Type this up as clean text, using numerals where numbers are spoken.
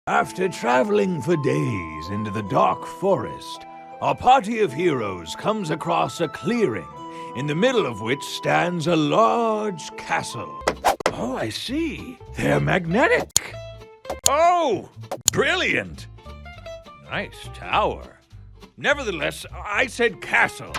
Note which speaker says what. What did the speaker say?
Speaker 1: After traveling for days into the dark forest, a party of heroes comes across a clearing, in the middle of which stands a large castle. Oh, I see. They're magnetic. Oh, brilliant. Nice tower. Nevertheless, I said castle.